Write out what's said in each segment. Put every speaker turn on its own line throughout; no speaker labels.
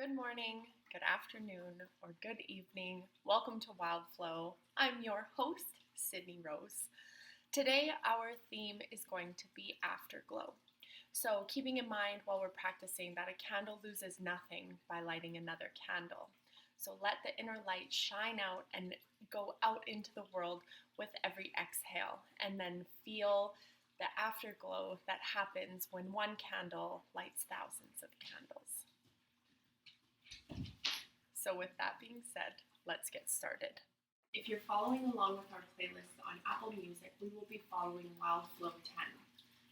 Good morning, good afternoon, or good evening. Welcome to Wild Flow. I'm your host, Sydney Rose. Today, our theme is going to be Afterglow. So, keeping in mind while we're practicing that a candle loses nothing by lighting another candle. So, let the inner light shine out and go out into the world with every exhale, and then feel the afterglow that happens when one candle lights thousands of candles. So with that being said, let's get started. If you're following along with our playlists on Apple Music, we will be following Wild Flow 10.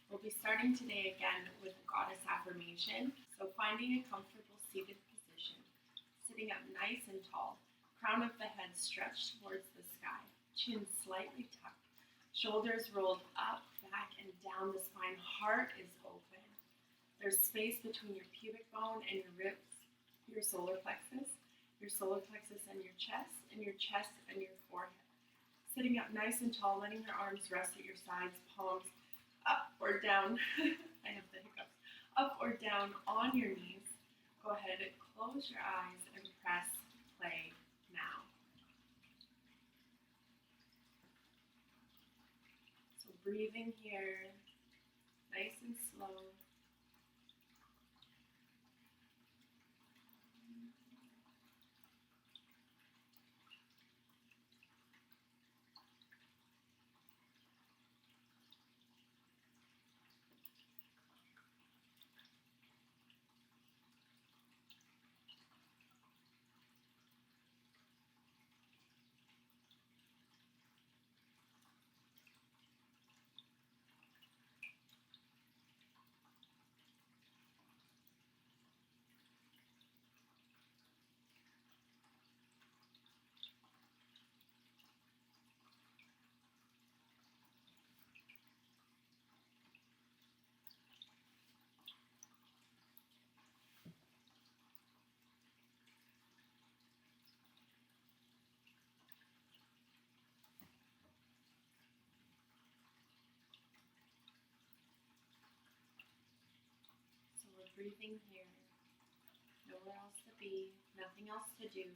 We'll be starting today again with a goddess affirmation, so finding a comfortable seated position, sitting up nice and tall, crown of the head stretched towards the sky, chin slightly tucked, shoulders rolled up, back, and down the spine, heart is open. There's space between your pubic bone and your ribs, your solar plexus and your chest and your forehead. Sitting up nice and tall, letting your arms rest at your sides, palms up or down. I have the hiccups. Up or down on your knees. Go ahead and close your eyes and press play now. So breathing here, nice and slow. So we're breathing here. Nowhere else to be, nothing else to do.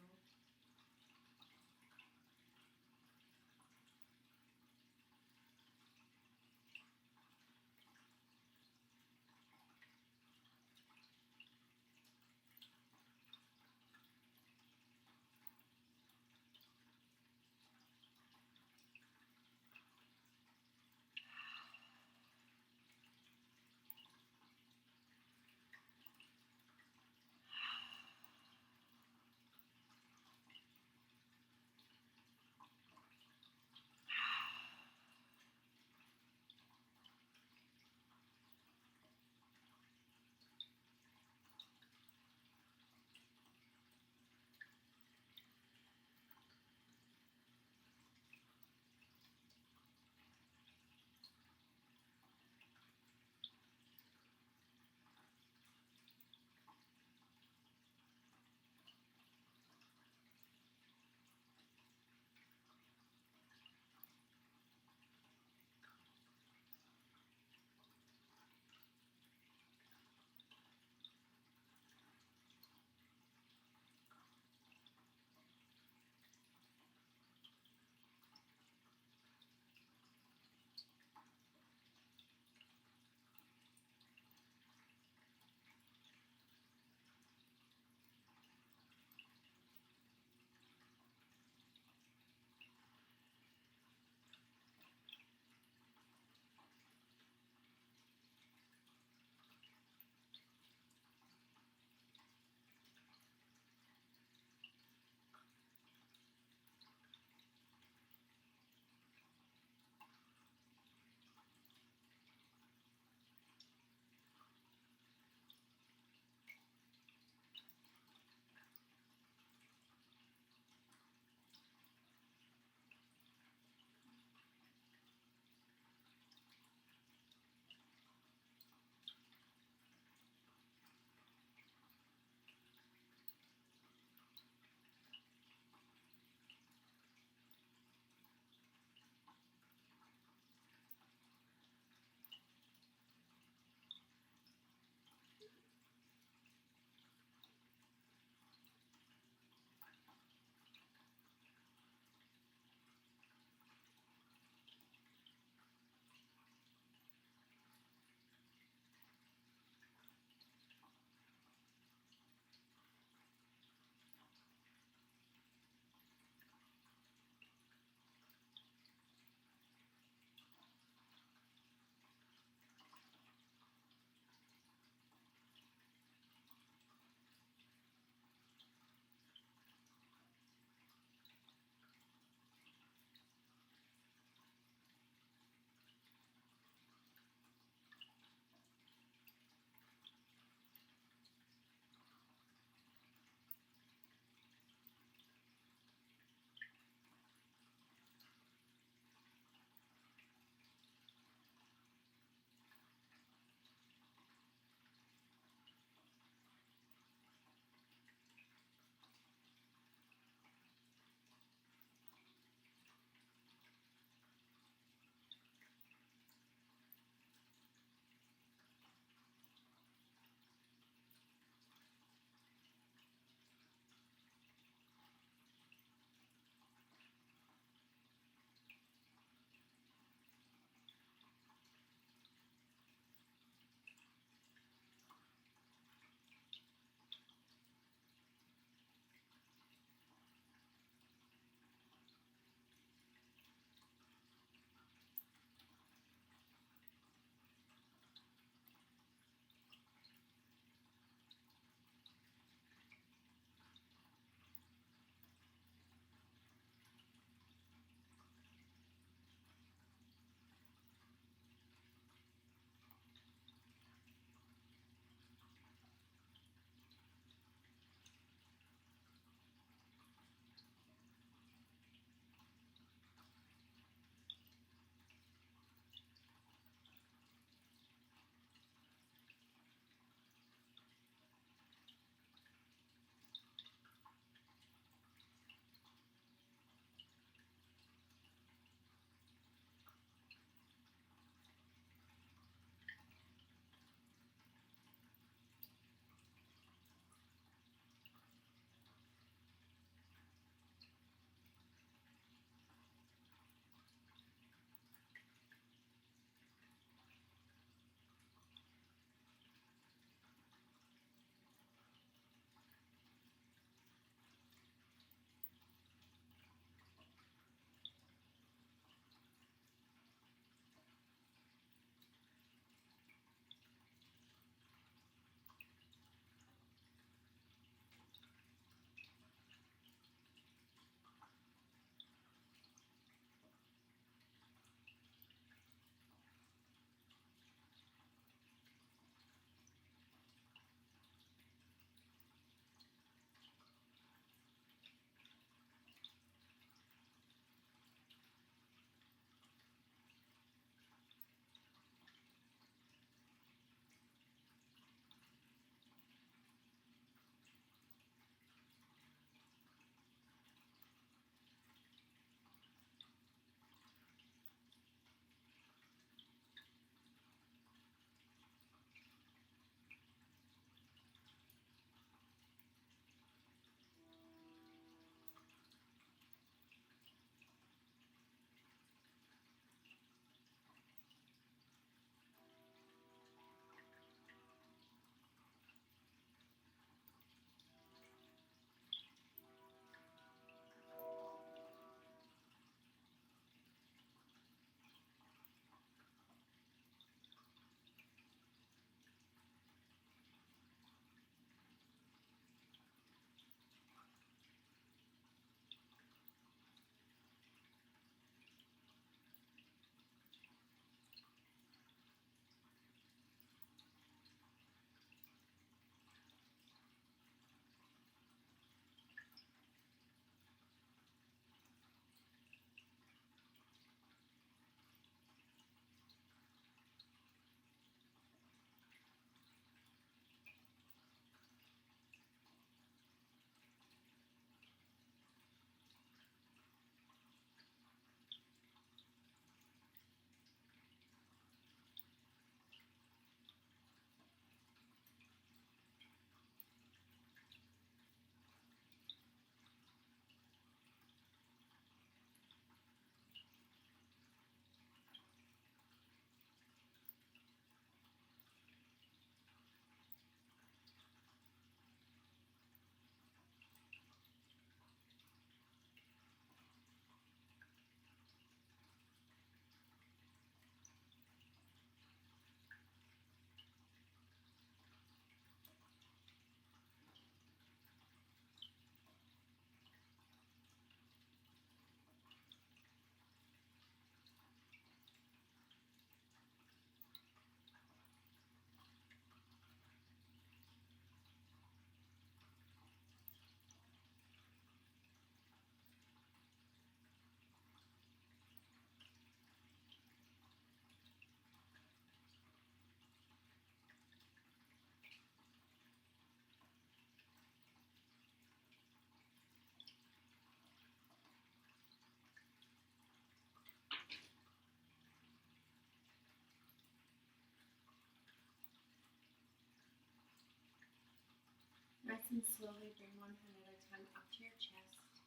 and slowly bring one hand at a time up to your chest,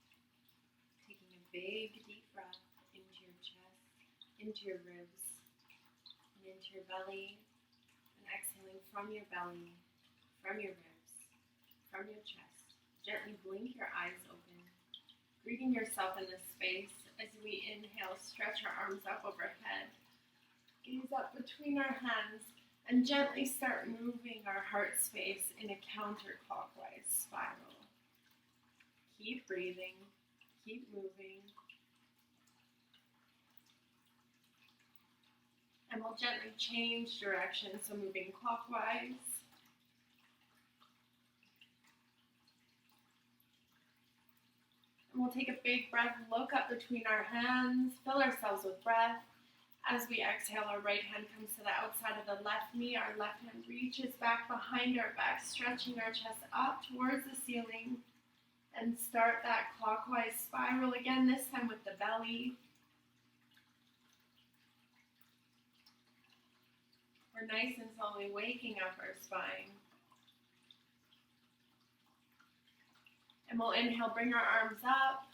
taking a big deep breath into your chest, into your ribs, and into your belly, and exhaling from your belly, from your ribs, from your chest. Gently blink your eyes open, greeting yourself in this space. As we inhale, stretch our arms up overhead, gaze up between our hands, and gently start moving our heart space in a counterclockwise spiral. Keep breathing, keep moving. And we'll gently change direction, so moving clockwise. And we'll take a big breath, look up between our hands, fill ourselves with breath. As we exhale, our right hand comes to the outside of the left knee. Our left hand reaches back behind our back, stretching our chest up towards the ceiling. And start that clockwise spiral again, this time with the belly. We're nice and slowly waking up our spine. And we'll inhale, bring our arms up.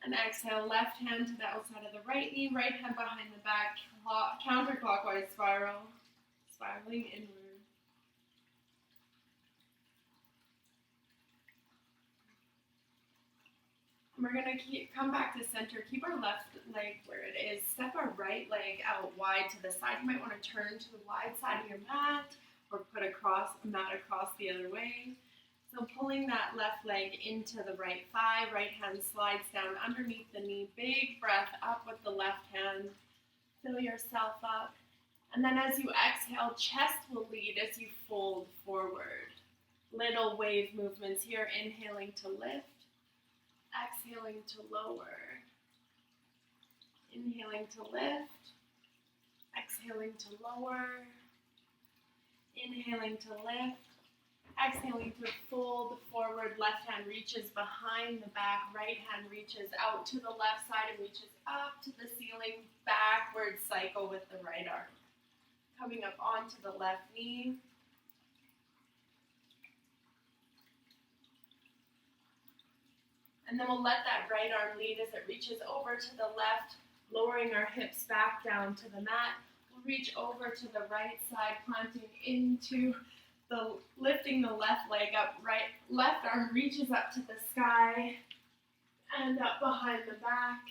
And exhale, left hand to the outside of the right knee, right hand behind the back, counterclockwise spiral, spiraling inward. And we're going to come back to center, keep our left leg where it is, step our right leg out wide to the side. You might want to turn to the wide side of your mat or put a mat across the other way. So pulling that left leg into the right thigh, right hand slides down underneath the knee. Big breath up with the left hand. Fill yourself up. And then as you exhale, chest will lead as you fold forward. Little wave movements here. Inhaling to lift. Exhaling to lower. Inhaling to lift. Exhaling to lower. Inhaling to lift. Exhaling to fold forward, left hand reaches behind the back, right hand reaches out to the left side and reaches up to the ceiling, backward cycle with the right arm. Coming up onto the left knee. And then we'll let that right arm lead as it reaches over to the left, lowering our hips back down to the mat. We'll reach over to the right side, planting into lifting the left leg up, left arm reaches up to the sky and up behind the back,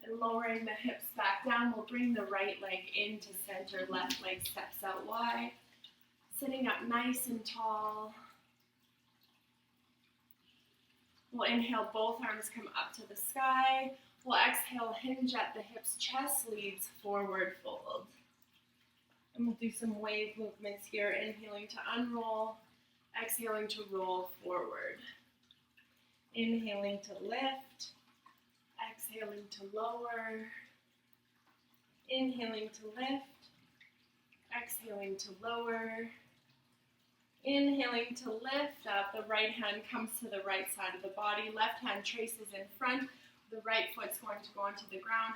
and lowering the hips back down. We'll bring the right leg into center, left leg steps out wide, sitting up nice and tall. We'll inhale, both arms come up to the sky. We'll exhale, hinge at the hips, chest leads forward fold. And we'll do some wave movements here, inhaling to unroll, exhaling to roll forward. Inhaling to lift, exhaling to lower, inhaling to lift, exhaling to lower, inhaling to lift up. The right hand comes to the right side of the body, left hand traces in front. The right foot's going to go onto the ground,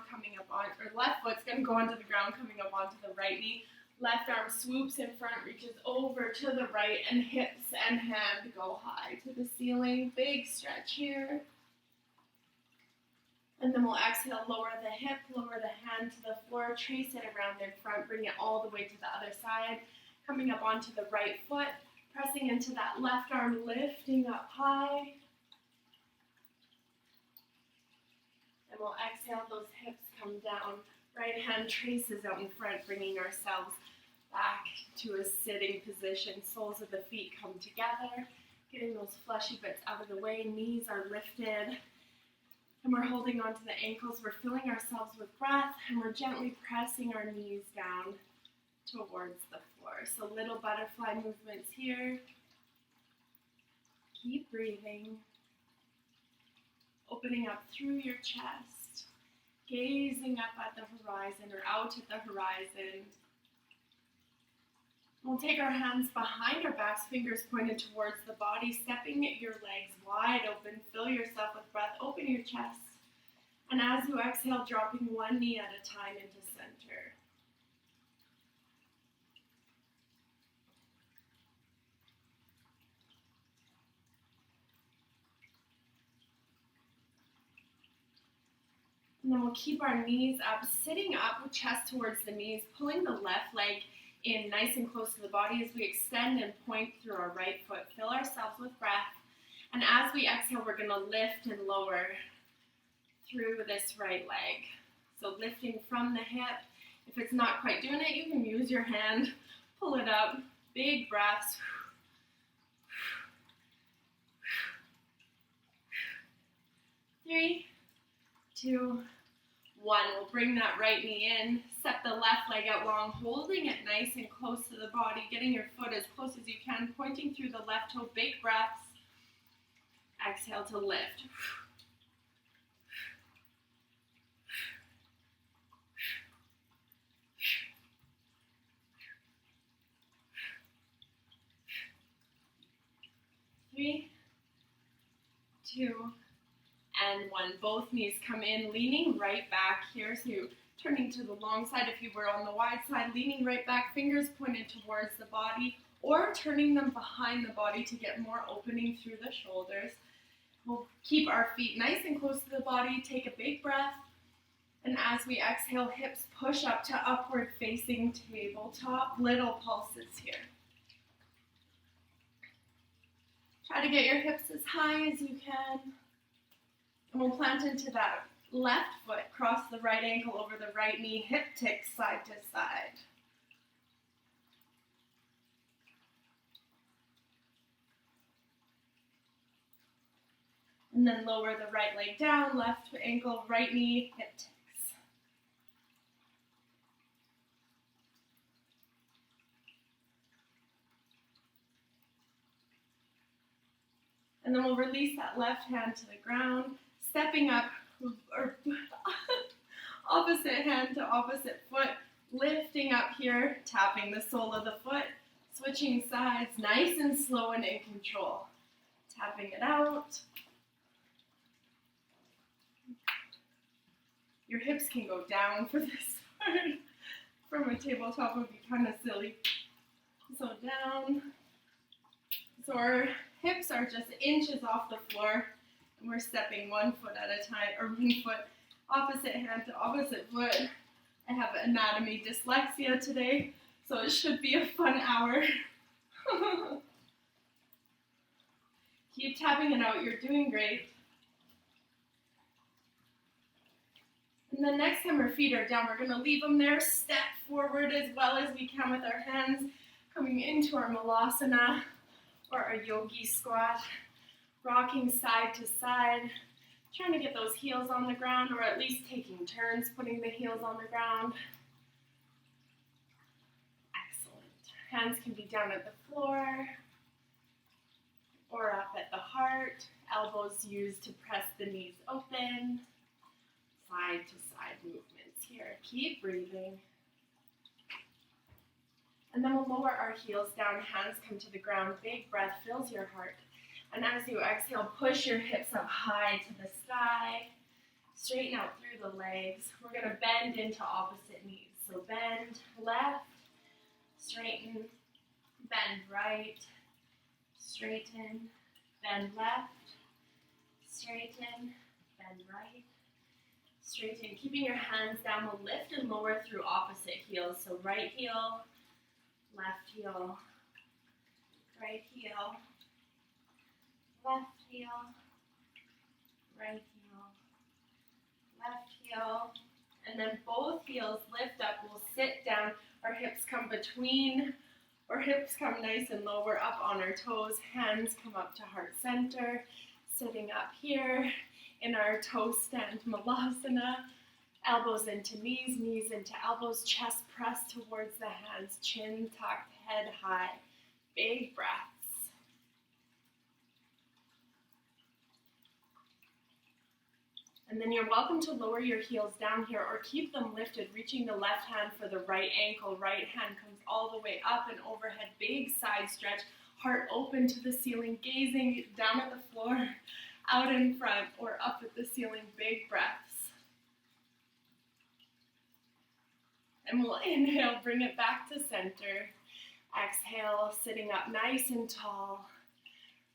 left foot's going to go onto the ground, coming up onto the right knee. Left arm swoops in front, reaches over to the right, and hips and hand go high to the ceiling. Big stretch here. And then we'll exhale, lower the hip, lower the hand to the floor, trace it around in front, bring it all the way to the other side. Coming up onto the right foot, pressing into that left arm, lifting up high. And we'll exhale, those hips come down. Right hand traces out in front, bringing ourselves back to a sitting position. Soles of the feet come together, getting those fleshy bits out of the way. Knees are lifted, and we're holding onto the ankles. We're filling ourselves with breath, and we're gently pressing our knees down towards the floor. So little butterfly movements here. Keep breathing. Opening up through your chest. Gazing up at the horizon or out at the horizon. We'll take our hands behind our backs, fingers pointed towards the body, stepping your legs wide open. Fill yourself with breath. Open your chest. And as you exhale, dropping one knee at a time into center. And then we'll keep our knees up, sitting up with chest towards the knees, pulling the left leg in nice and close to the body as we extend and point through our right foot. Fill ourselves with breath. And as we exhale, we're going to lift and lower through this right leg. So lifting from the hip. If it's not quite doing it, you can use your hand. Pull it up. Big breaths. 3, 2, 1. We'll bring that right knee in. Step the left leg out long, holding it nice and close to the body, getting your foot as close as you can, pointing through the left toe. Big breaths. Exhale to lift. Three, 2, and 1. Both knees come in, leaning right back here. So you're turning to the long side if you were on the wide side, leaning right back, fingers pointed towards the body, or turning them behind the body to get more opening through the shoulders. We'll keep our feet nice and close to the body. Take a big breath. And as we exhale, hips push up to upward facing tabletop. Little pulses here. Try to get your hips as high as you can. And we'll plant into that left foot, cross the right ankle over the right knee, hip tick side to side. And then lower the right leg down, left ankle, right knee, hip ticks. And then we'll release that left hand to the ground, stepping up, or opposite hand to opposite foot, lifting up here, tapping the sole of the foot, switching sides, nice and slow and in control. Tapping it out. Your hips can go down for this part. From a tabletop would be kind of silly. So down. So our hips are just inches off the floor, and we're stepping 1 foot at a time, or 1 foot, opposite hand to opposite foot. I have anatomy dyslexia today, so it should be a fun hour. Keep tapping it out, you're doing great. And then next time our feet are down, we're going to leave them there, step forward as well as we can with our hands, coming into our malasana, or our yogi squat, rocking side to side, trying to get those heels on the ground, or at least taking turns putting the heels on the ground. Excellent. Hands can be down at the floor, or up at the heart. Elbows used to press the knees open. Side to side movements here. Keep breathing. And then we'll lower our heels down, hands come to the ground, big breath fills your heart. And as you exhale, push your hips up high to the sky, straighten out through the legs. We're going to bend into opposite knees. So bend left, straighten, bend right, straighten, bend left, straighten, bend right, straighten. Keeping your hands down, we'll lift and lower through opposite heels. So right heel, left heel, right heel, left heel, right heel, left heel, and then both heels lift up. We'll sit down. Our hips come between, or hips come nice and low. We're up on our toes. Hands come up to heart center. Sitting up here in our toe stand malasana. Elbows into knees, knees into elbows, chest pressed towards the hands, chin tucked, head high. Big breaths. And then you're welcome to lower your heels down here or keep them lifted, reaching the left hand for the right ankle. Right hand comes all the way up and overhead. Big side stretch, heart open to the ceiling, gazing down at the floor, out in front or up at the ceiling. Big breaths. And we'll inhale, bring it back to center. Exhale, sitting up nice and tall.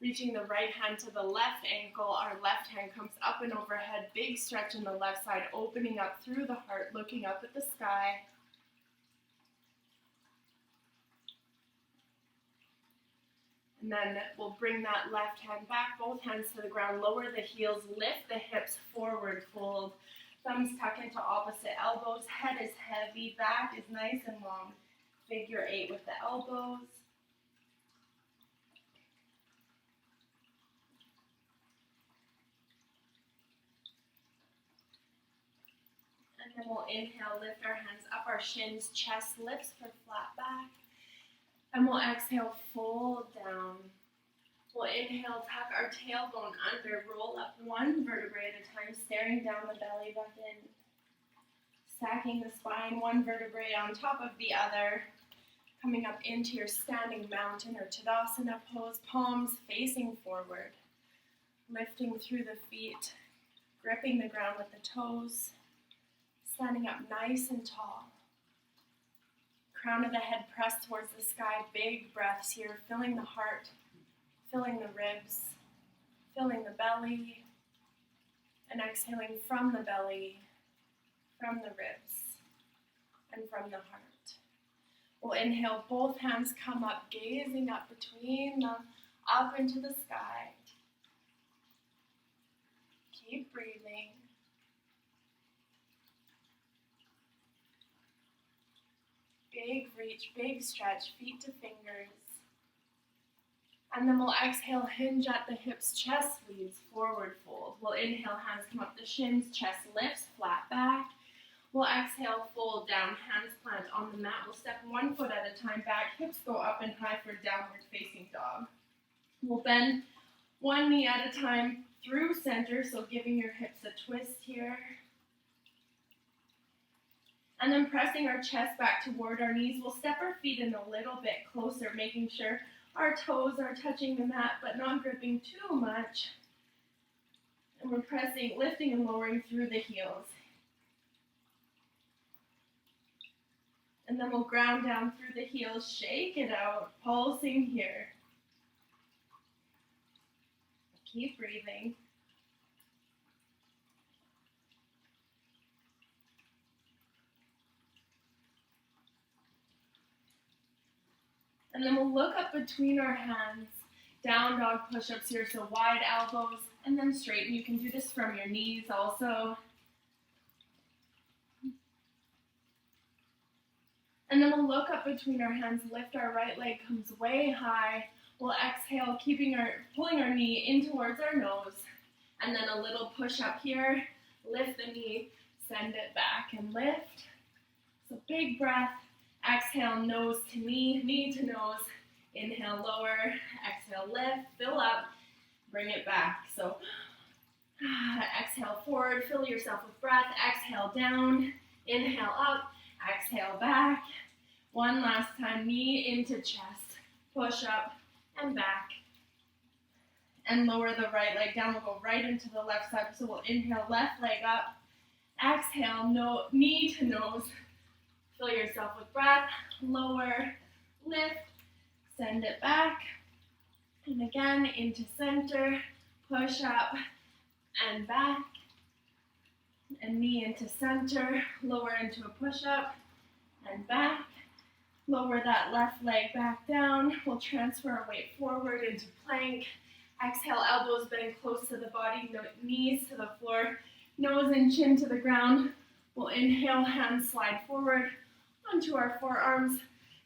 Reaching the right hand to the left ankle, our left hand comes up and overhead, big stretch in the left side, opening up through the heart, looking up at the sky. And then we'll bring that left hand back, both hands to the ground, lower the heels, lift the hips forward, fold. Thumbs tuck into opposite elbows, head is heavy, back is nice and long. Figure 8 with the elbows. And then we'll inhale, lift our hands up, our shins, chest lifts for flat back. And we'll exhale, fold down. We'll inhale, tuck our tailbone under, roll up one vertebrae at a time, staring down the belly button. Stacking the spine, one vertebrae on top of the other. Coming up into your standing mountain or Tadasana pose, palms facing forward. Lifting through the feet, gripping the ground with the toes. Standing up nice and tall. Crown of the head pressed towards the sky, big breaths here, filling the heart, filling the ribs, filling the belly, and exhaling from the belly, from the ribs, and from the heart. We'll inhale, both hands come up, gazing up between them, up into the sky. Keep breathing. Big reach, big stretch, feet to fingers. And then we'll exhale, hinge at the hips, chest leads, forward fold. We'll inhale, hands come up the shins, chest lifts, flat back. We'll exhale, fold down, hands plant on the mat. We'll step one foot at a time back, hips go up and high for downward facing dog. We'll bend one knee at a time through center, so giving your hips a twist here. And then pressing our chest back toward our knees, we'll step our feet in a little bit closer, making sure our toes are touching the mat, but not gripping too much. And we're pressing, lifting and lowering through the heels. And then we'll ground down through the heels, shake it out, pulsing here. Keep breathing. And then we'll look up between our hands, down dog push-ups here, so wide elbows, and then straighten. You can do this from your knees also. And then we'll look up between our hands, lift our right leg, comes way high. We'll exhale, pulling our knee in towards our nose. And then a little push up here, lift the knee, send it back and lift. So big breath. Exhale, nose to knee, knee to nose. Inhale, lower. Exhale, lift, fill up, bring it back. So exhale forward, fill yourself with breath. Exhale down, inhale up, exhale back. One last time, knee into chest. Push up and back. And lower the right leg down. We'll go right into the left side. So we'll inhale, left leg up. Exhale, knee to nose. Fill yourself with breath, lower, lift, send it back, and again into center, push up and back, and knee into center, lower into a push up and back, lower that left leg back down. We'll transfer our weight forward into plank. Exhale, elbows bend close to the body, knees to the floor, nose and chin to the ground. We'll inhale, hands slide forward onto our forearms,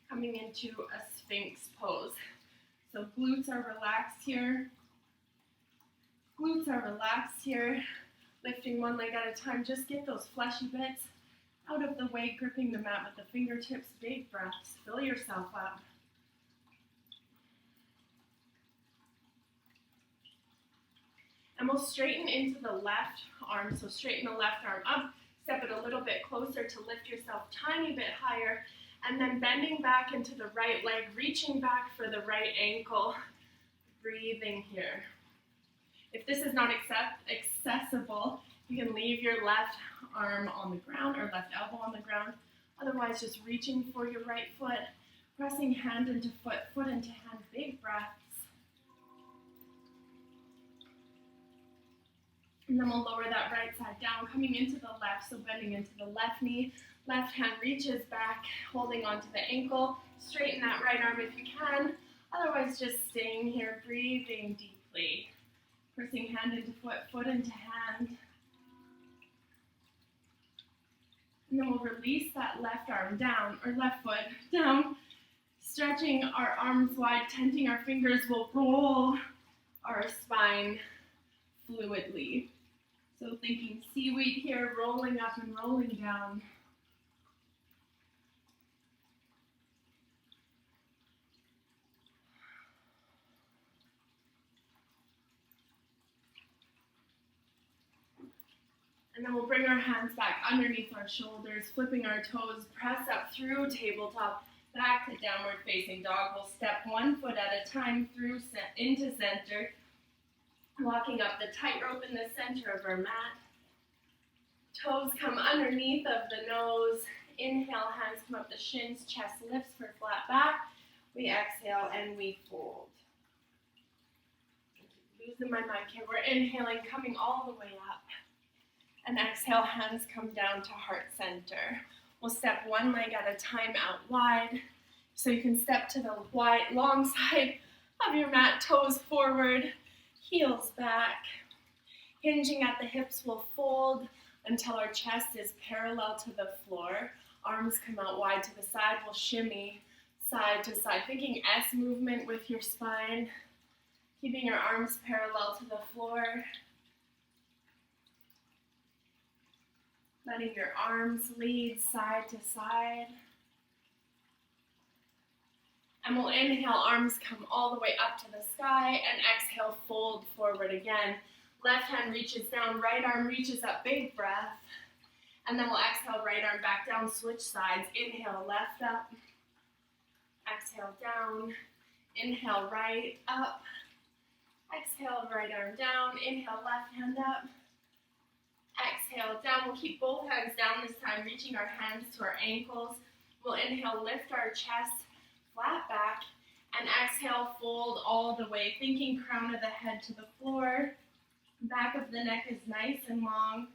coming into a Sphinx pose. So glutes are relaxed here. Glutes are relaxed here. Lifting one leg at a time, just get those fleshy bits out of the way, gripping the mat with the fingertips, big breaths, fill yourself up. And we'll straighten into the left arm, so straighten the left arm up. Step it a little bit closer to lift yourself tiny bit higher, and then bending back into the right leg, reaching back for the right ankle, breathing here. If this is not accessible, you can leave your left arm on the ground or left elbow on the ground. Otherwise, just reaching for your right foot, pressing hand into foot, foot into hand, big breaths. And then we'll lower that right side down, coming into the left, so bending into the left knee. Left hand reaches back, holding onto the ankle. Straighten that right arm if you can. Otherwise, just staying here, breathing deeply. Pressing hand into foot, foot into hand. And then we'll release that left arm down, or left foot down. Stretching our arms wide, tenting our fingers, we'll roll our spine fluidly. So thinking seaweed here, rolling up and rolling down. And then we'll bring our hands back underneath our shoulders, flipping our toes, press up through tabletop, back to downward facing dog. We'll step one foot at a time through into center, walking up the tightrope in the center of our mat. Toes come underneath of the nose. Inhale, hands come up the shins, chest lifts for flat back. We exhale and we fold. Losing my mic here. We're inhaling, coming all the way up. And exhale, hands come down to heart center. We'll step one leg at a time out wide. So you can step to the wide, long side of your mat, toes forward, heels back. Hinging at the hips, we'll fold until our chest is parallel to the floor. Arms come out wide to the side. We'll shimmy side to side. Thinking S movement with your spine. Keeping your arms parallel to the floor. Letting your arms lead side to side. And we'll inhale, arms come all the way up to the sky, and exhale, fold forward again. Left hand reaches down, right arm reaches up, big breath. And then we'll exhale, right arm back down, switch sides. Inhale, left up. Exhale, down. Inhale, right up. Exhale, right arm down. Inhale, left hand up. Exhale, down. We'll keep both hands down this time, reaching our hands to our ankles. We'll inhale, lift our chest, flat back. And exhale, fold all the way, thinking crown of the head to the floor. Back of the neck is nice and long.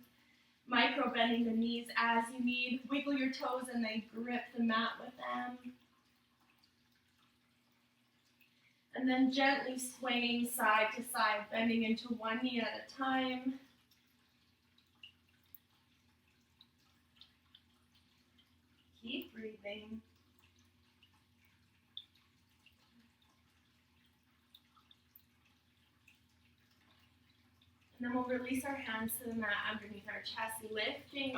Micro bending the knees as you need. Wiggle your toes and then grip the mat with them. And then gently swaying side to side, bending into one knee at a time. Keep breathing. And then we'll release our hands to the mat underneath our chest, lifting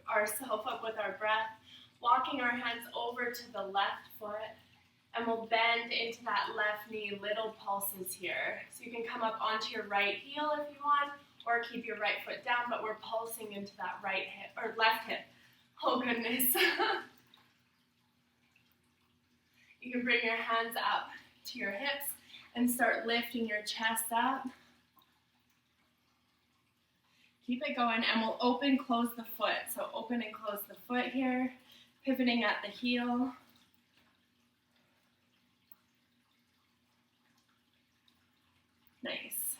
ourselves up with our breath, walking our hands over to the left foot, and we'll bend into that left knee, little pulses here. So you can come up onto your right heel if you want, or keep your right foot down, but we're pulsing into that right hip, or left hip. Oh goodness. You can bring your hands up to your hips and start lifting your chest up. Keep it going, and we'll open, close the foot. So open and close the foot here, pivoting at the heel. Nice.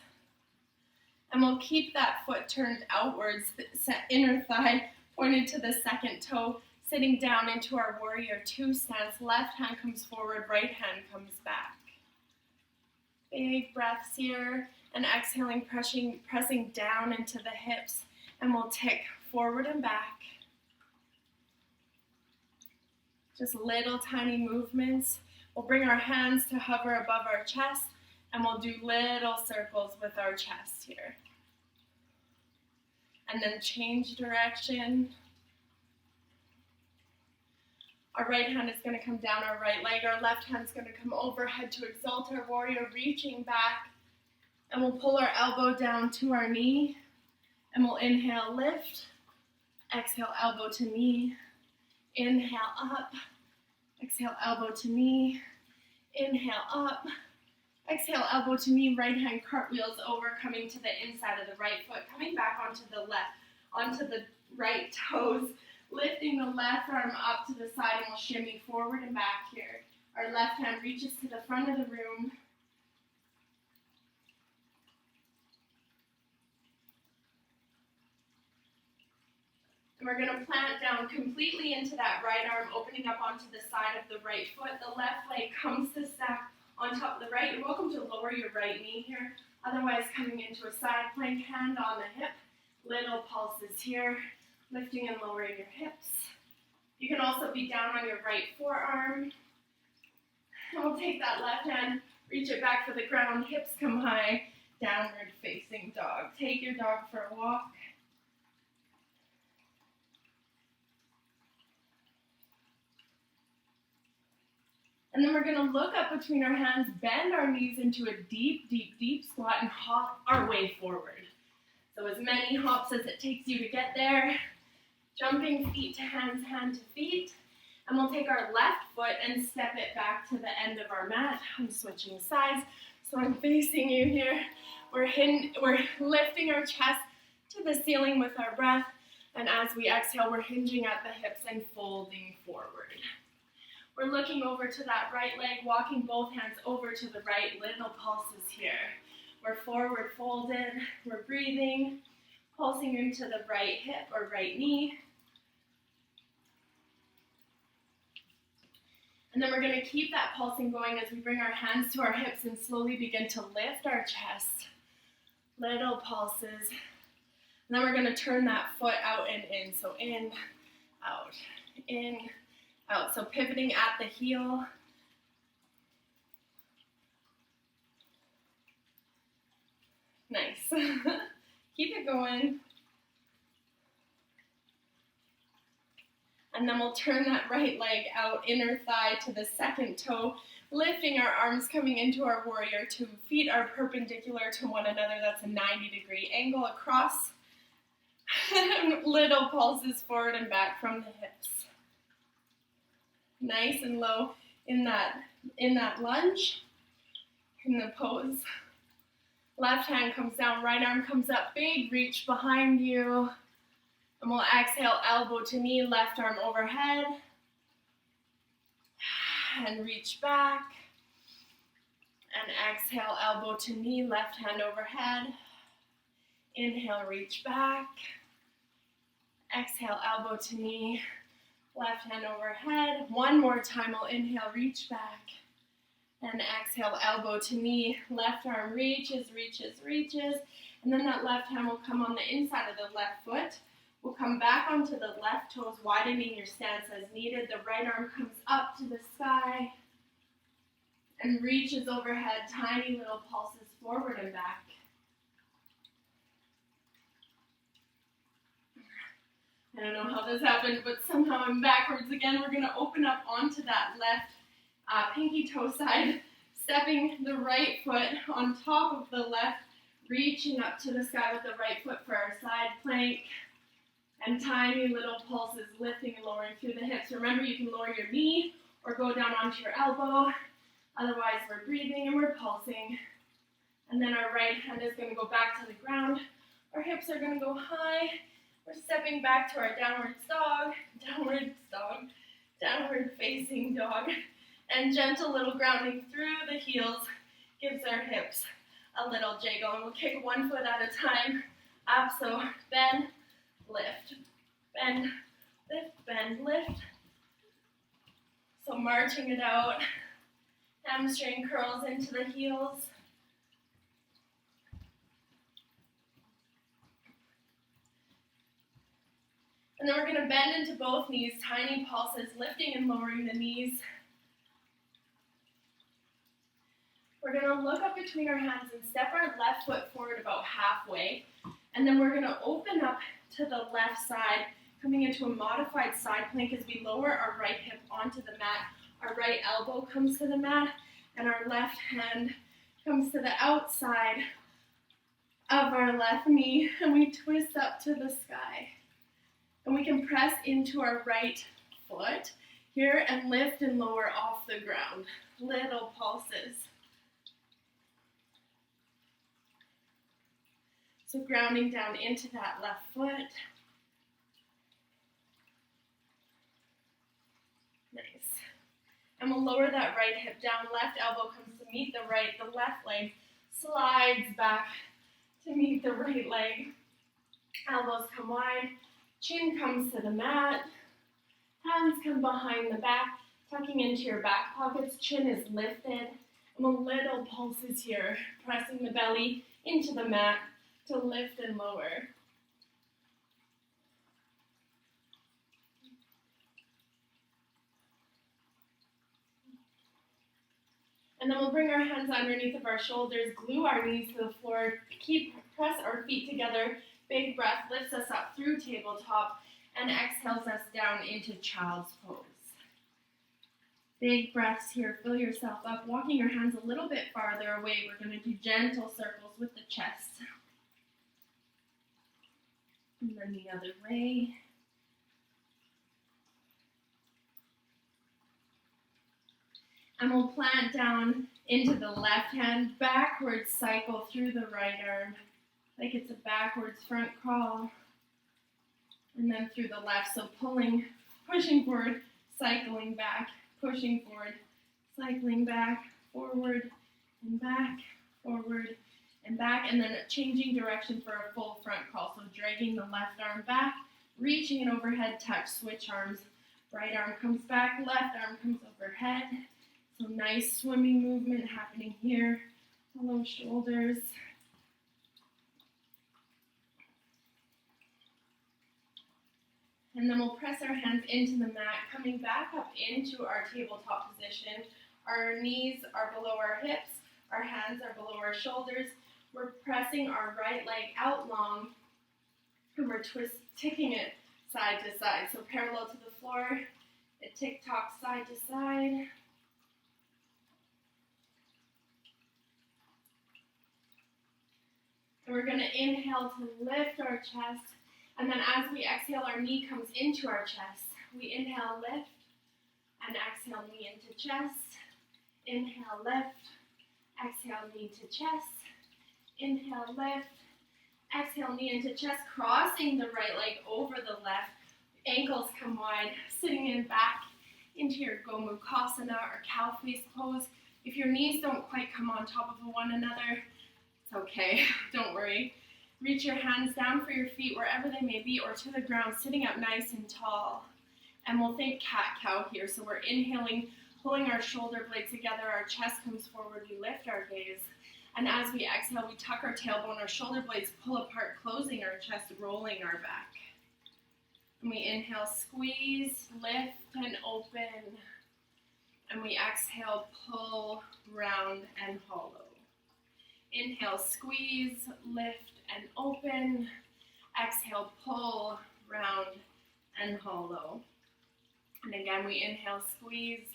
And we'll keep that foot turned outwards, inner thigh pointed to the second toe, sitting down into our warrior two stance. Left hand comes forward, right hand comes back. Big breaths here, and exhaling, pressing down into the hips, and we'll tick forward and back. Just little tiny movements. We'll bring our hands to hover above our chest, and we'll do little circles with our chest here. And then change direction. Our right hand is going to come down our right leg. Our left hand is going to come overhead to exalt our warrior, reaching back. And we'll pull our elbow down to our knee. And we'll inhale, lift. Exhale, elbow to knee. Inhale, up. Exhale, elbow to knee. Inhale, up. Exhale, elbow to knee. Right hand cartwheels over, coming to the inside of the right foot. Coming back onto the left, onto the right toes. Lifting the left arm up to the side, and we'll shimmy forward and back here. Our left hand reaches to the front of the room. We're going to plant down completely into that right arm, opening up onto the side of the right foot. The left leg comes to stack on top of the right. You're welcome to lower your right knee here. Otherwise, coming into a side plank, hand on the hip. Little pulses here, lifting and lowering your hips. You can also be down on your right forearm. And we'll take that left hand, reach it back for the ground, hips come high, downward facing dog. Take your dog for a walk. And then we're going to look up between our hands, bend our knees into a deep, deep, deep squat and hop our way forward. So as many hops as it takes you to get there. Jumping feet to hands, hand to feet. And we'll take our left foot and step it back to the end of our mat. I'm switching sides, so I'm facing you here. We're lifting our chest to the ceiling with our breath. And as we exhale, we're hinging at the hips and folding forward. We're looking over to that right leg, walking both hands over to the right. Little pulses here. We're forward folded. We're breathing, pulsing into the right hip or right knee. And then we're going to keep that pulsing going as we bring our hands to our hips and slowly begin to lift our chest. Little pulses. And then we're going to turn that foot out and in. So in, out, in, out. So pivoting at the heel. Nice. Keep it going. And then we'll turn that right leg out, inner thigh to the second toe, lifting our arms, coming into our warrior two. Feet are perpendicular to one another. That's a 90-degree angle across. Little pulses forward and back from the hips. Nice and low in that lunge, in the pose. Left hand comes down, right arm comes up, big reach behind you. And we'll exhale, elbow to knee, left arm overhead. And reach back. And exhale, elbow to knee, left hand overhead. Inhale, reach back. Exhale, elbow to knee, left hand overhead. One more time, we'll inhale, reach back. And exhale, elbow to knee, left arm reaches, reaches, reaches. And then that left hand will come on the inside of the left foot. We'll come back onto the left toes, widening your stance as needed. The right arm comes up to the sky and reaches overhead, tiny little pulses forward and back. I don't know how this happened, but somehow I'm backwards again. We're going to open up onto that left pinky toe side, stepping the right foot on top of the left, reaching up to the sky with the right foot for our side plank. And tiny little pulses lifting and lowering through the hips. Remember, you can lower your knee or go down onto your elbow. Otherwise, we're breathing and we're pulsing. And then our right hand is going to go back to the ground. Our hips are going to go high. We're stepping back to our downward facing dog. And gentle little grounding through the heels gives our hips a little jiggle. And we'll kick one foot at a time up. So bend, lift, bend, lift, bend, lift. So marching it out, hamstring curls into the heels. And then we're going to bend into both knees, tiny pulses, lifting and lowering the knees. We're going to look up between our hands and step our left foot forward about halfway. And then we're going to open up to the left side, coming into a modified side plank as we lower our right hip onto the mat. Our right elbow comes to the mat, and our left hand comes to the outside of our left knee, and we twist up to the sky. And we can press into our right foot here and lift and lower off the ground. Little pulses. So grounding down into that left foot. Nice. And we'll lower that right hip down. Left elbow comes to meet the right. The left leg slides back to meet the right leg. Elbows come wide. Chin comes to the mat, hands come behind the back, tucking into your back pockets, chin is lifted, and a little pulses here, pressing the belly into the mat to lift and lower. And then we'll bring our hands underneath of our shoulders, glue our knees to the floor, press our feet together. Big breath lifts us up through tabletop and exhales us down into child's pose. Big breaths here, fill yourself up, walking your hands a little bit farther away. We're going to do gentle circles with the chest. And then the other way. And we'll plant down into the left hand, backwards cycle through the right arm, like it's a backwards front crawl. And then through the left, so pushing forward, cycling back, pushing forward, cycling back, forward and back, forward and back, and then changing direction for a full front crawl. So dragging the left arm back, reaching it overhead, touch, switch arms. Right arm comes back, left arm comes overhead. So nice swimming movement happening here. Hello, shoulders. And then we'll press our hands into the mat, coming back up into our tabletop position. Our knees are below our hips, our hands are below our shoulders. We're pressing our right leg out long, and we're ticking it side to side. So parallel to the floor, it tick-tocks side to side. And we're going to inhale to lift our chest. And then as we exhale, our knee comes into our chest. We inhale, lift, and exhale, knee into chest. Inhale, lift, exhale, knee to chest. Inhale, lift, exhale, knee into chest, crossing the right leg over the left. Ankles come wide, sitting in back into your Gomukhasana or cow face pose. If your knees don't quite come on top of one another, it's okay, don't worry. Reach your hands down for your feet wherever they may be or to the ground, sitting up nice and tall. And we'll think cat-cow here. So we're inhaling, pulling our shoulder blades together, our chest comes forward, we lift our gaze. And as we exhale, we tuck our tailbone, our shoulder blades pull apart, closing our chest, rolling our back. And we inhale, squeeze, lift, and open. And we exhale, pull, round, and hollow. Inhale, squeeze, lift, and open. Exhale, pull, round, and hollow. And again, we inhale, squeeze,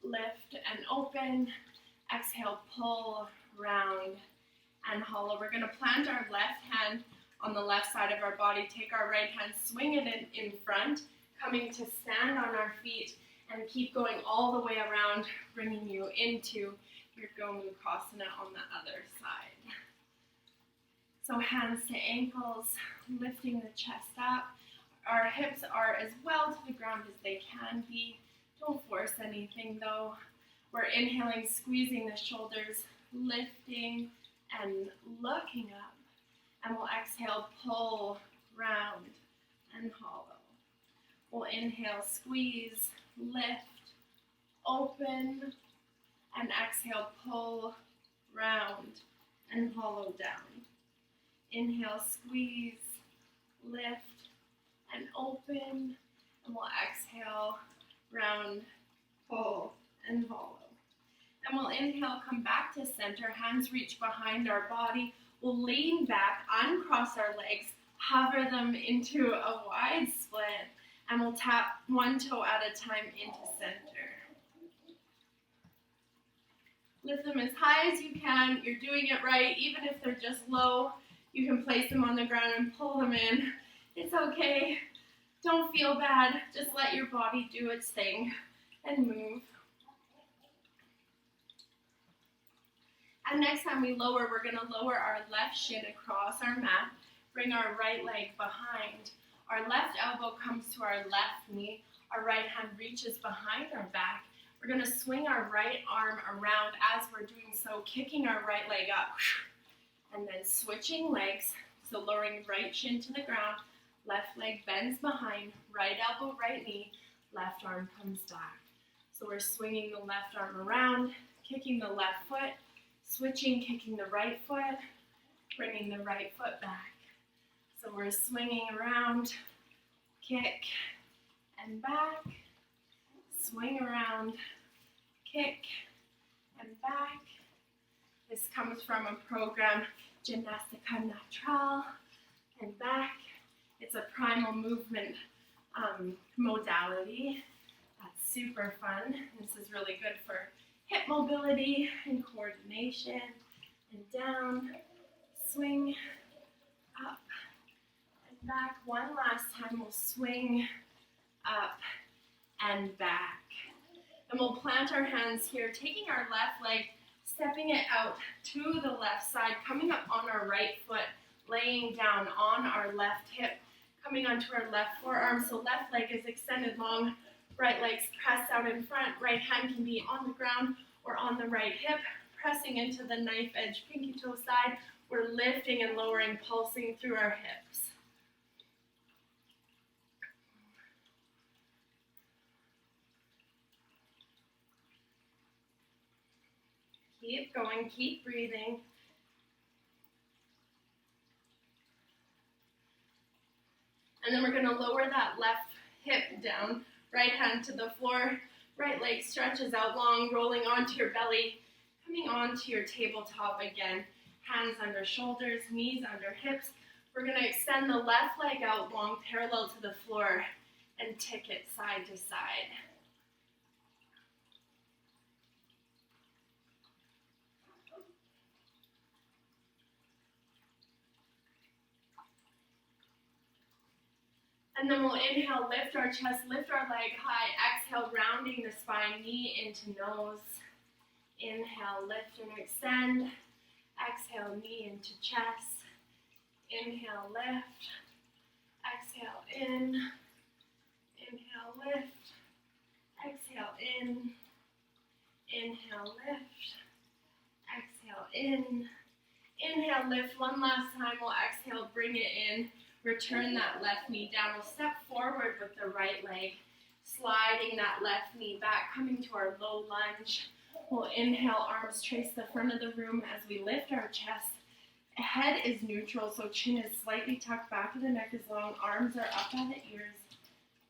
lift, and open. Exhale, pull, round, and hollow. We're going to plant our left hand on the left side of our body. Take our right hand, swing it in front, coming to stand on our feet, and keep going all the way around, bringing you into your Gomukhasana on the other side. So hands to ankles, lifting the chest up. Our hips are as well to the ground as they can be. Don't force anything though. We're inhaling, squeezing the shoulders, lifting and looking up. And we'll exhale, pull, round, and hollow. We'll inhale, squeeze, lift, open, and exhale, pull, round, and hollow down. Inhale, squeeze, lift, and open. And we'll exhale, round, pull, and hollow. And we'll inhale, come back to center. Hands reach behind our body. We'll lean back, uncross our legs, hover them into a wide split, and we'll tap one toe at a time into center. Lift them as high as you can. You're doing it right. Even if they're just low, you can place them on the ground and pull them in. It's okay. Don't feel bad. Just let your body do its thing and move. And next time we lower, we're going to lower our left shin across our mat. Bring our right leg behind. Our left elbow comes to our left knee. Our right hand reaches behind our back. We're going to swing our right arm around as we're doing so, kicking our right leg up. And then switching legs, so lowering right shin to the ground, Left leg bends behind, right elbow, right knee, left arm comes back. So we're swinging the left arm around, kicking the left foot, switching, kicking the right foot, bringing the right foot back. So we're swinging around, kick, and back, swing around, kick, and back. This comes from a program, Gymnastica Natural, and back. It's a primal movement modality. That's super fun. This is really good for hip mobility and coordination. And down, swing, up, and back. One last time, we'll swing, up, and back. And we'll plant our hands here, taking our left leg, stepping it out to the left side, coming up on our right foot, laying down on our left hip, coming onto our left forearm. So left leg is extended long, right leg's pressed out in front, right hand can be on the ground or on the right hip, pressing into the knife edge, pinky toe side. We're lifting and lowering, pulsing through our hips. Keep going, keep breathing. And then we're going to lower that left hip down, right hand to the floor, right leg stretches out long, rolling onto your belly, coming onto your tabletop again. Hands under shoulders, knees under hips. We're going to extend the left leg out long, parallel to the floor, and tick it side to side. And then we'll inhale, lift our chest, lift our leg high. Exhale, rounding the spine, knee into nose. Inhale, lift and extend. Exhale, knee into chest. Inhale, lift. Exhale, in. Inhale, lift. Exhale, in. Inhale, lift. Exhale, in. Inhale, lift. One last time. We'll exhale, bring it in. Return that left knee down. We'll step forward with the right leg, sliding that left knee back, coming to our low lunge. We'll inhale, arms trace the front of the room as we lift our chest. Head is neutral, so chin is slightly tucked, back of the neck is long, arms are up by the ears.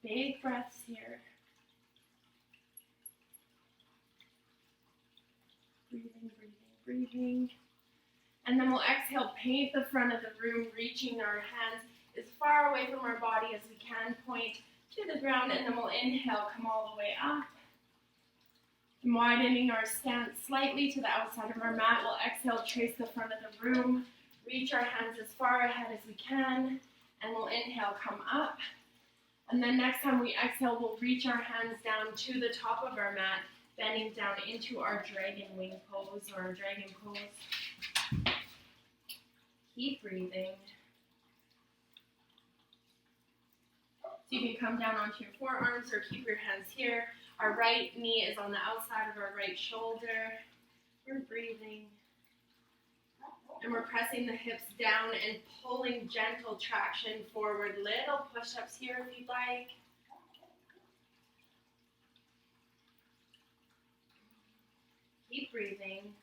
Big breaths here. Breathing, breathing, breathing. And then we'll exhale, paint the front of the room, reaching our hands as far away from our body as we can, point to the ground, and then we'll inhale, come all the way up. And widening our stance slightly to the outside of our mat, we'll exhale, trace the front of the room, reach our hands as far ahead as we can, and we'll inhale, come up. And then next time we exhale, we'll reach our hands down to the top of our mat, bending down into our dragon wing pose or our dragon pose. Keep breathing. So you can come down onto your forearms or keep your hands here. Our right knee is on the outside of our right shoulder. We're breathing. And we're pressing the hips down and pulling gentle traction forward. Little push-ups here if you'd like. Keep breathing.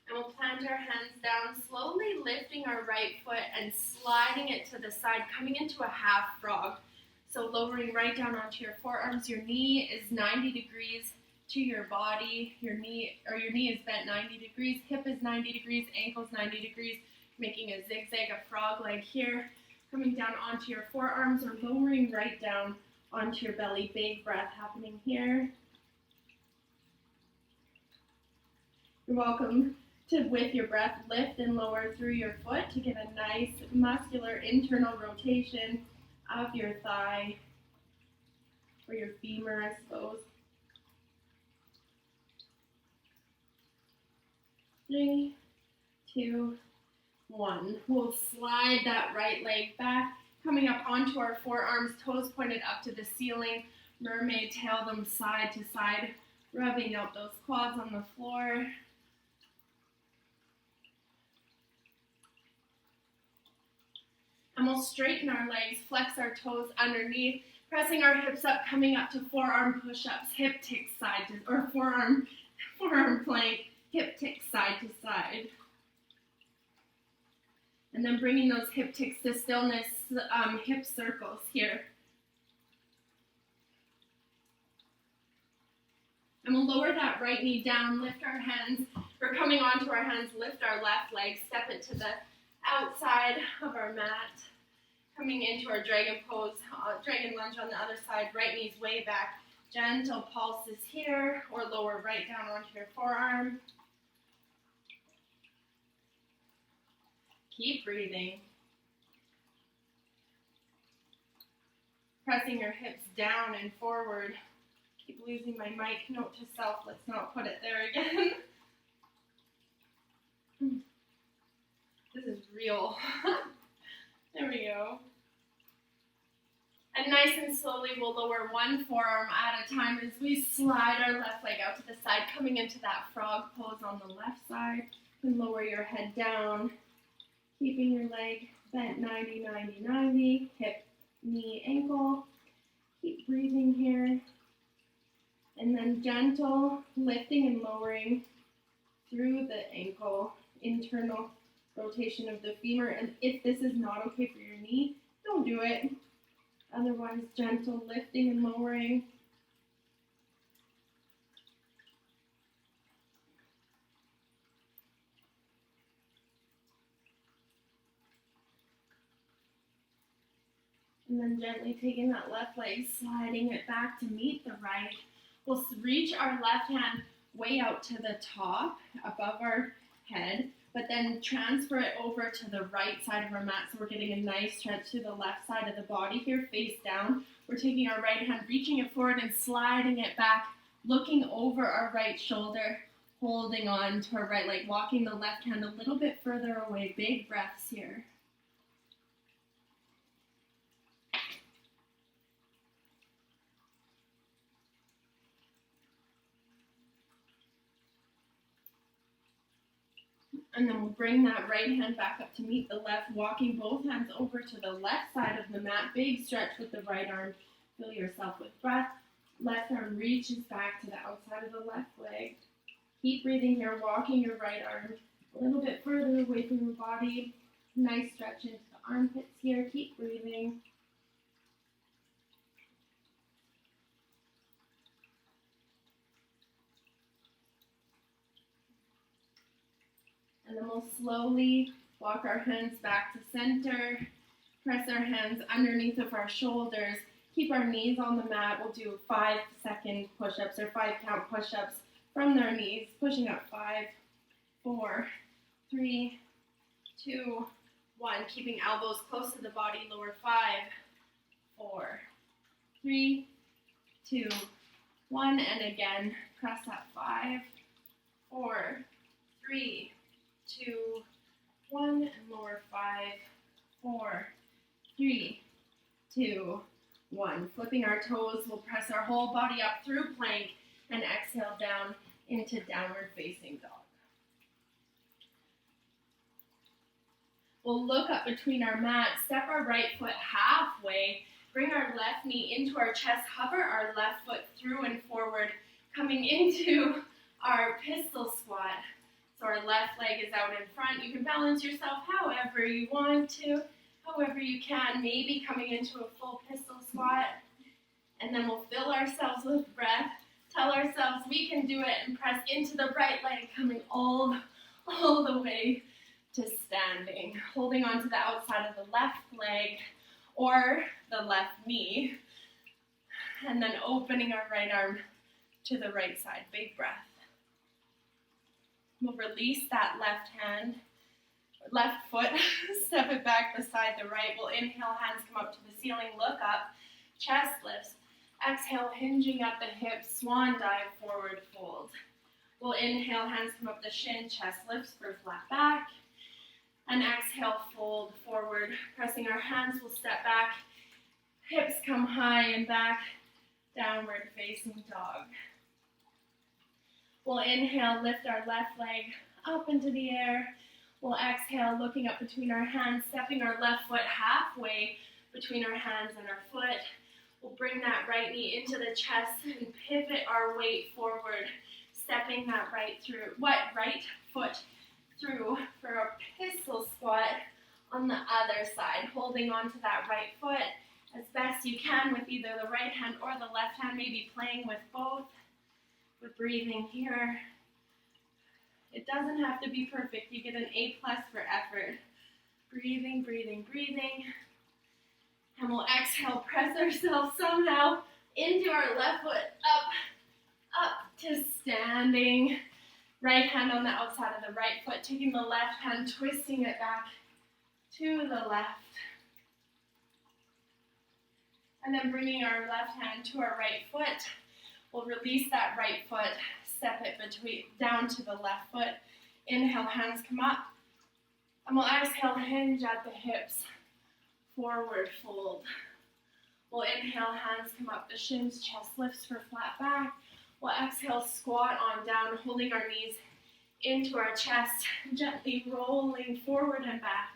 And we'll plant our hands down, slowly lifting our right foot and sliding it to the side, coming into a half frog. So lowering right down onto your forearms. Your knee is 90 degrees to your body. Your knee is bent 90 degrees. Hip is 90 degrees. Ankle's 90 degrees. Making a zigzag, a frog leg here. Coming down onto your forearms or lowering right down onto your belly. Big breath happening here. You're welcome to, with your breath, lift and lower through your foot to get a nice muscular internal rotation of your thigh or your femur, I suppose. 3, 2, 1. We'll slide that right leg back, coming up onto our forearms, toes pointed up to the ceiling, mermaid tail them side to side, rubbing out those quads on the floor. And we'll straighten our legs, flex our toes underneath, pressing our hips up, coming up to forearm push-ups, hip tick side to, or forearm plank, hip tick side to side. And then bringing those hip ticks to stillness, hip circles here. And we'll lower that right knee down, lift our hands. We're coming onto our hands, lift our left leg, step it to the outside of our mat. Coming into our dragon pose, dragon lunge on the other side, right knee's way back. Gentle pulses here, or lower right down onto your forearm. Keep breathing. Pressing your hips down and forward. Keep losing my mic. Note to self, let's not put it there again. This is real. There we go. And nice and slowly we'll lower one forearm at a time as we slide our left leg out to the side, coming into that frog pose on the left side. And lower your head down, keeping your leg bent 90, 90, 90, hip, knee, ankle. Keep breathing here. And then gentle lifting and lowering through the ankle, internal rotation of the femur. And if this is not okay for your knee, don't do it. Otherwise, gentle lifting and lowering. And then gently taking that left leg, sliding it back to meet the right. We'll reach our left hand way out to the top, above our head, but then transfer it over to the right side of our mat, so we're getting a nice stretch to the left side of the body here, face down. We're taking our right hand, reaching it forward and sliding it back, looking over our right shoulder, holding on to our right leg, walking the left hand a little bit further away. Big breaths here. And then we'll bring that right hand back up to meet the left, walking both hands over to the left side of the mat. Big stretch with the right arm. Fill yourself with breath. Left arm reaches back to the outside of the left leg. Keep breathing here, walking your right arm a little bit further away from your body. Nice stretch into the armpits here. Keep breathing. And then we'll slowly walk our hands back to center. Press our hands underneath of our shoulders. Keep our knees on the mat. We'll do 5-second push-ups or 5-count push-ups from their knees. Pushing up 5, 4, 3, 2, 1. Keeping elbows close to the body. Lower 5, 4, 3, 2, 1. And again, press up 5, 4, 3, 2, 1, and lower 5, 4, 3, 2, 1. Flipping our toes, we'll press our whole body up through plank and exhale down into downward facing dog. We'll look up between our mat, step our right foot halfway, bring our left knee into our chest, hover our left foot through and forward, coming into our pistol squat. So our left leg is out in front. You can balance yourself however you want to, however you can, maybe coming into a full pistol squat. And then we'll fill ourselves with breath, tell ourselves we can do it, and press into the right leg, coming all the way to standing. Holding onto the outside of the left leg or the left knee. And then opening our right arm to the right side. Big breath. We'll release that left foot, step it back beside the right. We'll inhale, hands come up to the ceiling, look up, chest lifts. Exhale, hinging at the hips, swan dive, forward fold. We'll inhale, hands come up the shin, chest lifts for flat back. And exhale, fold forward, pressing our hands, we'll step back. Hips come high and back, downward facing dog. We'll inhale, lift our left leg up into the air. We'll exhale, looking up between our hands, stepping our left foot halfway between our hands and our foot. We'll bring that right knee into the chest and pivot our weight forward, stepping that right foot through for a pistol squat on the other side, holding onto that right foot as best you can with either the right hand or the left hand, maybe playing with both. But breathing here. It doesn't have to be perfect. You get an A+ for effort. Breathing, breathing, breathing. And we'll exhale, press ourselves somehow into our left foot, up to standing. Right hand on the outside of the right foot, taking the left hand, twisting it back to the left. And then bringing our left hand to our right foot. We'll release that right foot, step it down to the left foot. Inhale, hands come up. And we'll exhale, hinge at the hips. Forward fold. We'll inhale, hands come up the shins, chest lifts for flat back. We'll exhale, squat on down, holding our knees into our chest, gently rolling forward and back.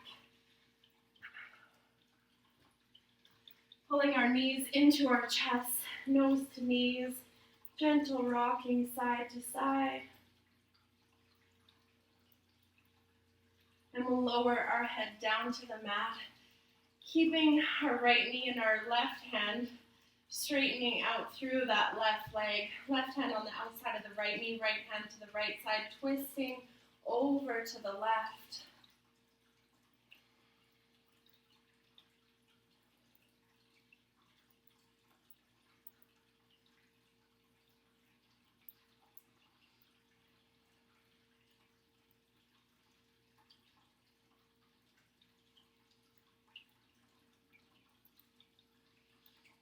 Pulling our knees into our chest, nose to knees, gentle rocking side to side. And we'll lower our head down to the mat, keeping our right knee in our left hand, straightening out through that left leg. Left hand on the outside of the right knee, right hand to the right side, twisting over to the left.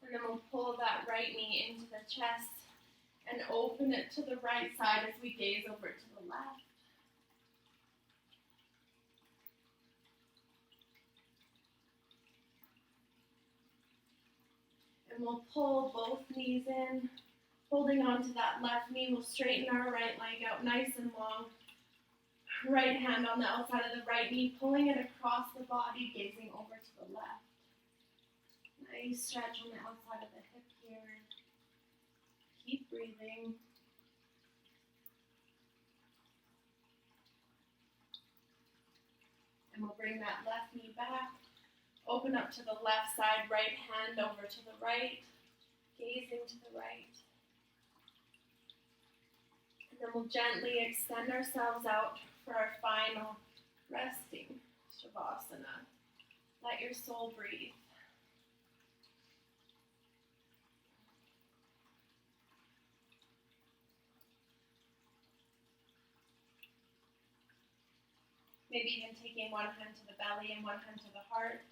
And then we'll pull that right knee into the chest and open it to the right side as we gaze over to the left. And we'll pull both knees in, holding onto that left knee. We'll straighten our right leg out nice and long. Right hand on the outside of the right knee, pulling it across the body, gazing over to the left. Nice stretch on the outside of the hip here. Keep breathing. And we'll bring that left knee back. Open up to the left side, right hand over to the right, gazing to the right. And then we'll gently extend ourselves out for our final resting Shavasana. Let your soul breathe. Maybe even taking one hand to the belly and one hand to the heart.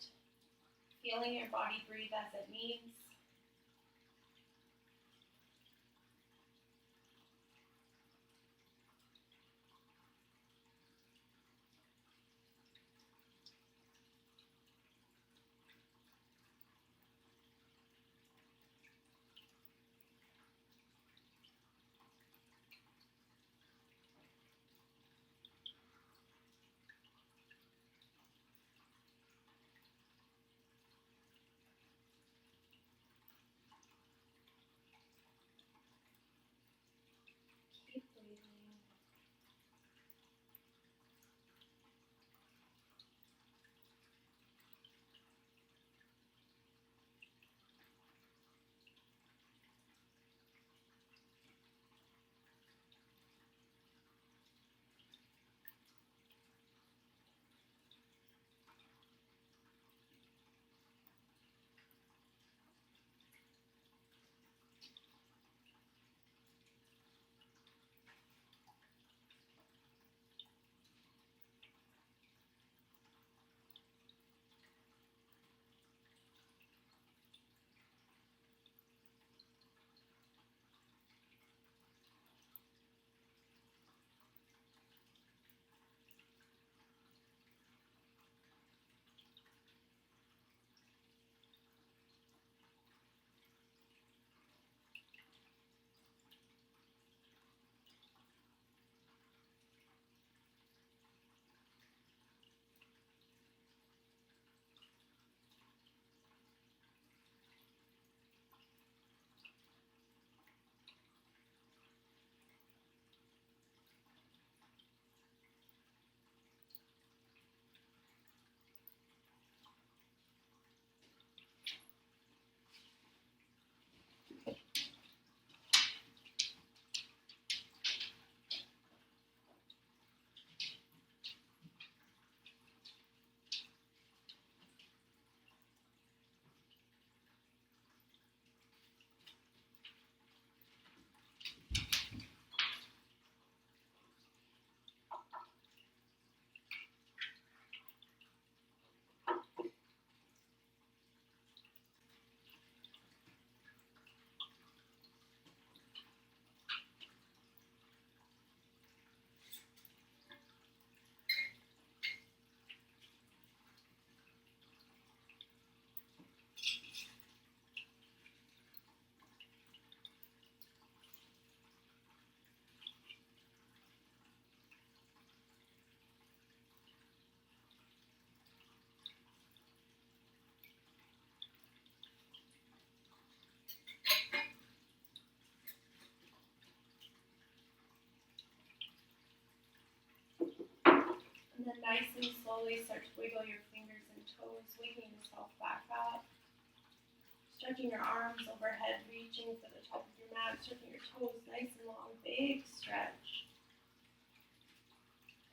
Feeling your body breathe as it needs. And then nice and slowly start to wiggle your fingers and toes, waking yourself back up. Stretching your arms overhead, reaching for the top of your mat, stretching your toes nice and long, big stretch.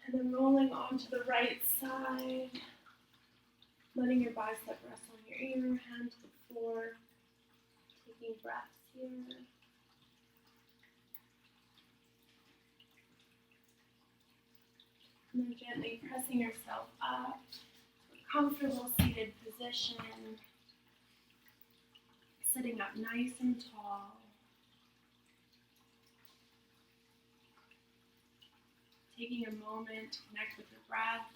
And then rolling onto the right side, letting your bicep rest on your ear, hand to the floor, taking breaths here. And then gently pressing yourself up to a comfortable seated position. Sitting up nice and tall. Taking a moment to connect with your breath,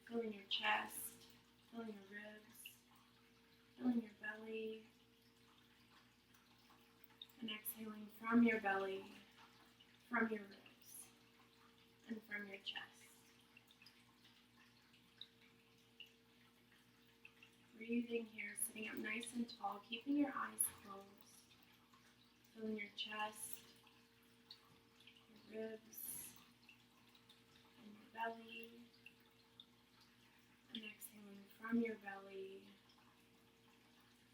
filling your chest, filling your ribs, filling your belly, and exhaling from your belly, from your ribs, and from your chest. Breathing here, sitting up nice and tall, keeping your eyes closed. Filling your chest, your ribs, and your belly. And exhaling from your belly,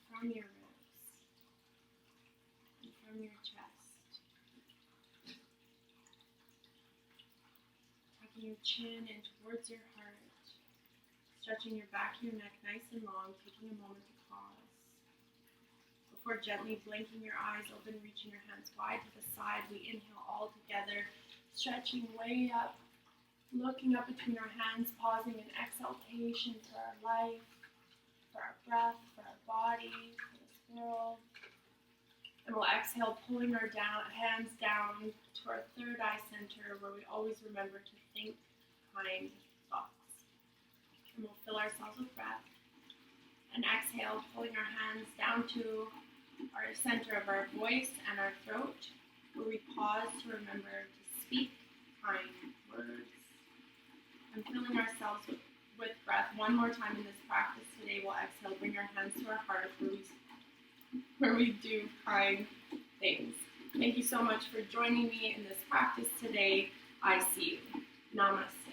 from your ribs, and from your chest. Tucking your chin in towards your heart. Stretching your back of your neck nice and long, taking a moment to pause. Before gently blinking your eyes open, reaching your hands wide to the side, we inhale all together, stretching way up, looking up between our hands, pausing in exaltation for our life, for our breath, for our body, for this world. And we'll exhale, pulling our hands down to our third eye center, where we always remember to think kind thoughts. And we'll fill ourselves with breath. And exhale, pulling our hands down to our center of our voice and our throat, where we pause to remember to speak kind words. And filling ourselves with breath one more time in this practice today, we'll exhale, bring our hands to our heart, where we do kind things. Thank you so much for joining me in this practice today. I see you. Namaste.